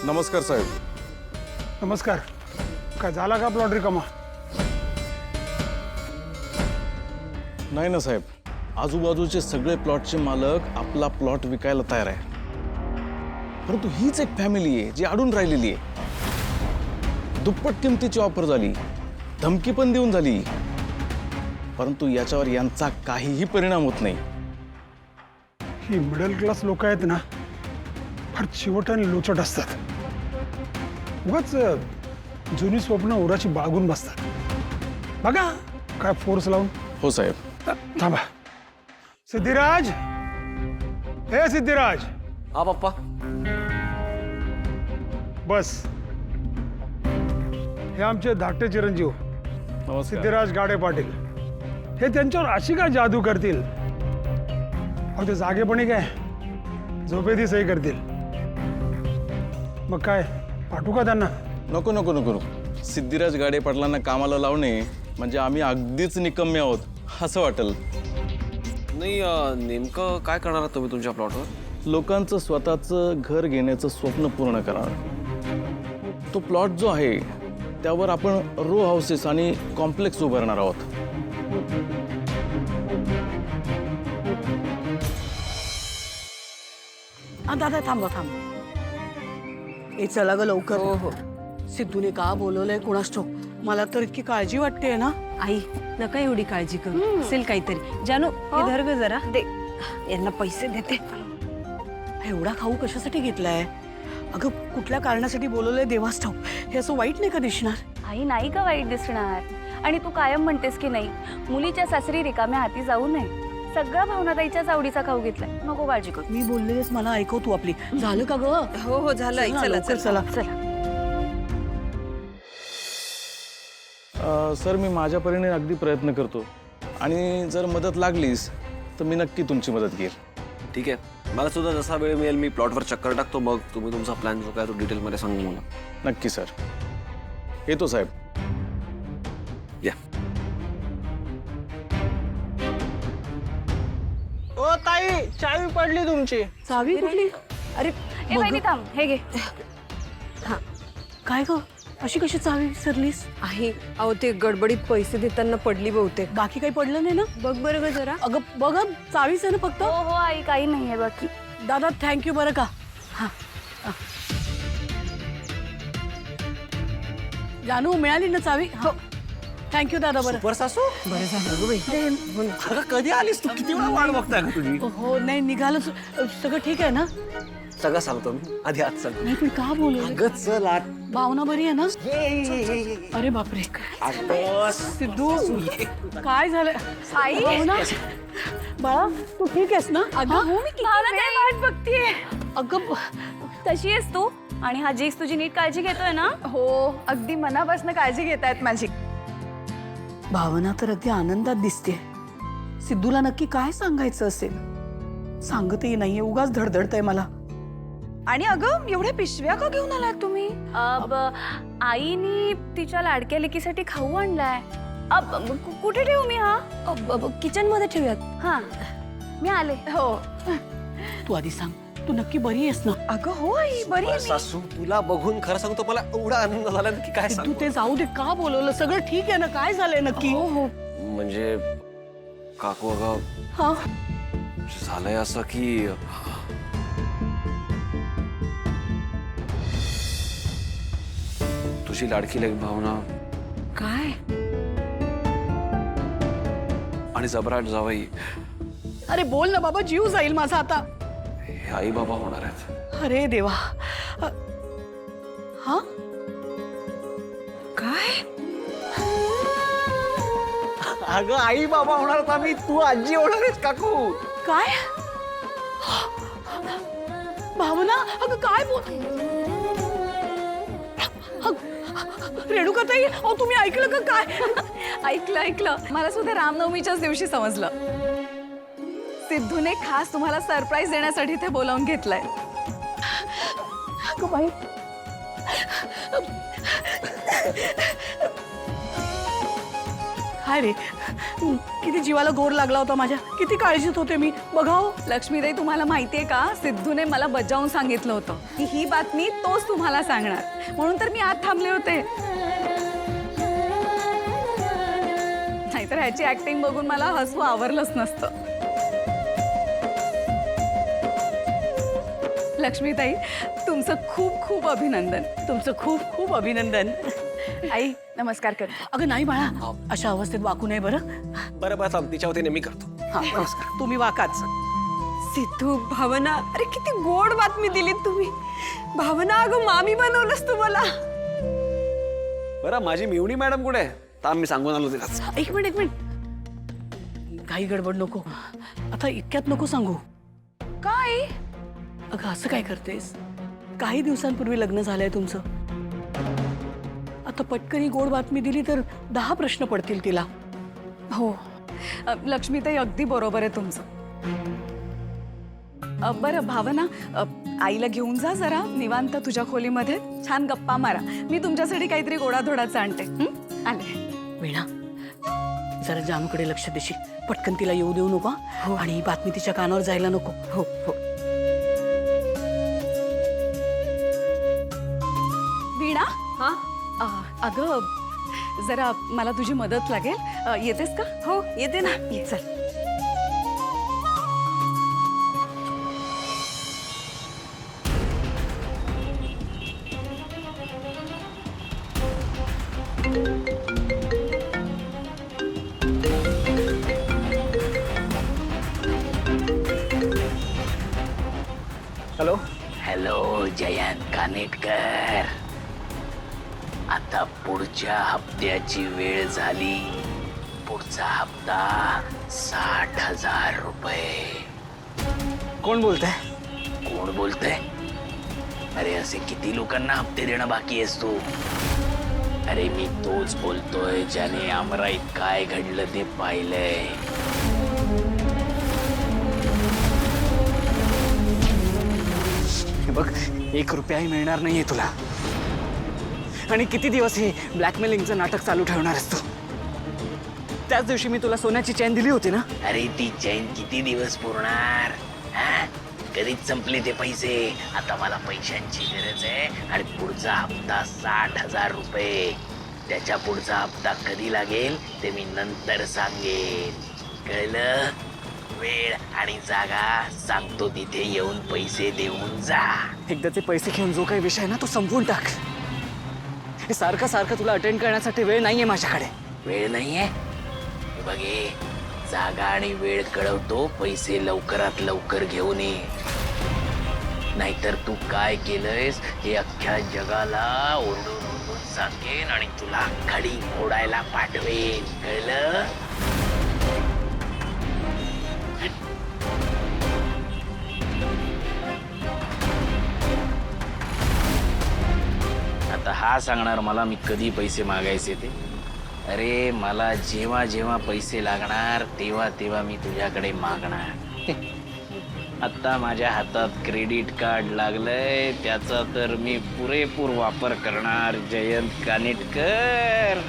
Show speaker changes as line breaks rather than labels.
नमस्कार साहेब.
नमस्कार. काय झाला का प्लॉट रिकामा?
नाही ना साहेब, आजूबाजूचे सगळे प्लॉटचे मालक आपला प्लॉट विकायला तयार आहे. परंतु हीच एक फॅमिली आहे जी अडून राहिलेली आहे. दुप्पट किमतीची ऑफर झाली, धमकी पण देऊन झाली, परंतु याच्यावर यांचा काहीही परिणाम होत नाही.
ही मिडल क्लास लोक आहेत ना, फार चिवट आणि लोचट असतात. उगाच जुनी स्वप्न ओराची बाळगून बसतात. बघा काय फोर्स लावून.
हो साहेब.
थांबा. सिद्धिराज, हे सिद्धिराज.
हा पप्पा.
बस. हे आमचे धाकटे चिरंजीव
नमस्कार.
सिद्धिराज गाडे पाटील. हे त्यांच्यावर अशी काय जादू करतील? अहो ते जागेपणी काय झोपेती सही करतील. मग काय पाठवू का त्यांना?
नको नको नको नको. सिद्धिराज गाडे पाटलांना कामाला लावणे म्हणजे आम्ही अगदीच निकम्मे आहोत असं वाटेल.
नाही नेमकं काय करणार आहात तुम्ही तुमच्या प्लॉटवर?
लोकांचं स्वतःचं घर घेण्याचं स्वप्न पूर्ण करणार. तो प्लॉट जो आहे त्यावर आपण रो हाऊसेस आणि कॉम्प्लेक्स उभारणार आहोत.
दादा थांबा थांबा. ए चला ग लवकर.
हो हो.
सिद्धूने का बोलवलंय कुणास ठाऊक. मला तर इतकी काळजी वाटते ना.
आई नका एवढी काळजी करू. असेल काहीतरी. जानू हे धर ग जरा दे, यांना पैसे देते.
एवढा खाऊ कशासाठी घेतलाय? अगं कुठल्या कारणासाठी बोलवलंय देवास ठाऊक. हे असं वाईट नाही का दिसणार?
आई नाही का वाईट दिसणार. आणि तू कायम म्हणतेस की नाही मुलीच्या सासरी रिकाम्या हाती जाऊ नये. सगळा भावनाताईच्याच आवडीचा खाऊ घेतलाय. नको काळजी करू.
मी बोललेस मला ऐकव तू आपली. झालं का ग?
हो हो झालं आई. चला
लवकर
चला
चला.
सर मी माझ्या परीने अगदी प्रयत्न करतो आणि जर मदत लागलीस तर मी नक्की तुमची मदत घेईल.
ठीक आहे, मला सुद्धा जसा वेळ मिळेल मी प्लॉटवर चक्कर टाकतो. मग तुम्ही तुमचा प्लॅन जो काय तो डिटेलमध्ये सांगू मला.
नक्की सर. येतो साहेब.
या.
ओ ताई, चावी पडली तुमची.
चावी कुठली?
अरे ए वहिनी थांब, हे घे.
काय ग अशी कशी चावी विसरलीस?
आहे. अहो ते गडबडीत पैसे देताना पडली बहुतेक.
बाकी काही पडलं नाही ना?
बघ बरं ग जरा.
अगं बघ चावीच आहे ना फक्त.
हो हो आई काही नाहीये बाकी.
दादा थँक्यू बरं का. हा जानू मिळाली ना चावी? हो थँक्यू दादा. बरं
सुपर सासू
बरं झालं गं बाई.
अगं कधी आलीस तू? किती वेळा वाट बघताय का तुझी?
हो नाही निघालं सगळं ठीक आहे ना?
सगळं सांगतो मी. आधी आत सांग.
नाही पण का बोलू?
अगं चल आत.
भावना बरी आहे ना? अरे बापरे.
अगं
सिद्धू काय झालं?
आई
भावना बाळा तू ठीक आहेस ना?
अगं हो मी भावनाताई वाट बघतीये.
अगं
कशी आहेस तू? आणि हा जीस तुझी नीट काळजी घेतोय ना?
हो अगदी मनापासून काळजी घेतायत माझी.
भावना तर अगदी आनंदात दिसते. सिद्धूला नक्की काय सांगायचं असेल? सांगतही नाहीये. उगाच धडधडतंय मला.
आणि अगं एवढ्या पिशव्या का घेऊन आलात तुम्ही?
आईनी तिच्या लाडक्या लेकीसाठी खाऊ आणलाय. कुठे ठेवू मी हा?
किचन मध्ये ठेवूयात.
हा मी आले.
हो.
तू आधी सांग तू नक्की बरी आहेस ना?
अगं हो आई बरी आहे मी.
सासू तुला बघून खरं सांगतो मला एवढा आनंद झाला ना की काय
सिद्धू
सांगू.
ते जाऊ दे. का बोलवलं? सगळं ठीक आहे ना? काय झालंय नक्की?
हो हो.
म्हणजे काकू अगं
हा
झालंय असं की तुझी लाडकी लेक भावना
काय?
आणि जबराट जावई
अरे बोल ना बाबा. जीव जाईल माझा आता.
हे आई बाबा होणार आहेत.
अरे देवा. हा
काय?
अगं आई बाबा होणार होता मी, तू आजी होणार आहेस काकू.
काय? भावना अगं काय बोल. रेणुकाताई अहो तुम्ही ऐकलं का काय?
ऐकलं. मला सुद्धा रामनवमीच्याच दिवशी समजलं. सिद्धूने खास तुम्हाला सरप्राईज देण्यासाठी ते बोलावून घेतलंय.
अगं बाई. काय रे किती जीवाला गोर लागला होता माझ्या, किती काळजीत होते मी. बघाव
लक्ष्मीताई, तुम्हाला माहितीये का, सिद्धूने मला बजावून सांगितलं होतं की ही बातमी तोच तुम्हाला सांगणार, म्हणून तर मी आत थांबले होते. नाहीतर ह्याची ऍक्टिंग बघून मला हसू आवरलंच नसतं. लक्ष्मीताई, तुमचं खूप खूप अभिनंदन.
तुमचं खूप खूप अभिनंदन.
आई, नमस्कार कर.
अगं नाही बाळा, अशा अवस्थेत वाकू नये बरं.
बरं बरं थांब, तिच्या वतीने मी करतो.
हा नमस्कार. तुम्ही वाकाच.
सिद्धू, भावना, अरे किती गोड बातमी दिलीत तुम्ही. भावना, अगं मामी बनवलंस तू मला.
बरं, माझी मिवणी मॅडम कुठे आहे? थांब, मी सांगून आलो तिलाच.
एक मिनिट. घाई गडबड नको. आता इतक्यात नको सांगू.
काय?
अगं असं काय करतेस? काही दिवसांपूर्वी लग्न झालंय तुमचं. आता पटकनी गोड बातमी दिली तर 10 प्रश्न पडतील तिला.
हो, लक्ष्मीताई अगदी बरोबर आहे तुमचं. बरं भावना, आईला घेऊन जा जरा निवांत तुझ्या खोलीमध्ये, छान गप्पा मारा. मी तुमच्यासाठी काहीतरी गोडाधोडाचं आणते. आले.
वीणा, जरा जानूकडे लक्ष देशील. पटकन तिला येऊ देऊ नको हा? आणि ही बातमी तिच्या कानावर जायला नको.
हो हो.
वीणा,
हा,
अगं जरा मला तुझी मदत लागेल. येतेस का?
हो येते ना.
ये चल.
हॅलो.
हॅलो जयंत कानेटकर. आता पुढच्या हप्त्याची वेळ झाली. पुढचा हप्ता 60,000 रुपये.
कोण बोलतंय?
कोण बोलतंय? अरे असे किती लोकांना हप्ते देणं बाकी आहेस तू? अरे मी तोच बोलतोय ज्याने आमराईत काय घडलं ते पाहिलंय.
हे बघ, 1 रुपयाही मिळणार नाहीये तुला. आणि किती दिवस हे ब्लॅकमेलिंगचं नाटक चालू ठेवणार आहेस तू? त्याच दिवशी मी तुला सोन्याची चैन दिली होती ना.
अरे ती चैन किती दिवस पुरणार? हा? कधीच संपले ते पैसे. आता मला पैशांची गरज आहे आणि पुढचा हप्ता 60,000 रुपये. त्याच्या पुढचा हप्ता कधी लागेल ते मी नंतर सांगेन. कळलं? वेळ आणि जागा सांगतो तिथे येऊन पैसे देऊन जा.
एकदाचे पैसे घेऊन जो काही विषय आहे ना तो संपवून टाक. हे सारखं सारखं तुला अटेंड करण्यासाठी वेळ नाहीये माझ्याकडे.
वेळ नाहीये? बघे, जागा आणि वेळ कळवतो, पैसे लवकरात लवकर घेऊन ये. नाहीतर तू काय केलंयस हे अख्ख्या जगाला ओरडून ओरडून सांगेन आणि तुला खडी फोडायला पाठवेन. कळलं? आता हा सांगणार मला मी कधी पैसे मागायचे ते. अरे मला जेव्हा जेव्हा पैसे लागणार तेव्हा तेव्हा मी तुझ्याकडे मागणार. आता माझ्या हातात क्रेडिट कार्ड लागलंय, त्याचा तर मी पुरेपूर वापर करणार जयंत कानेटकर.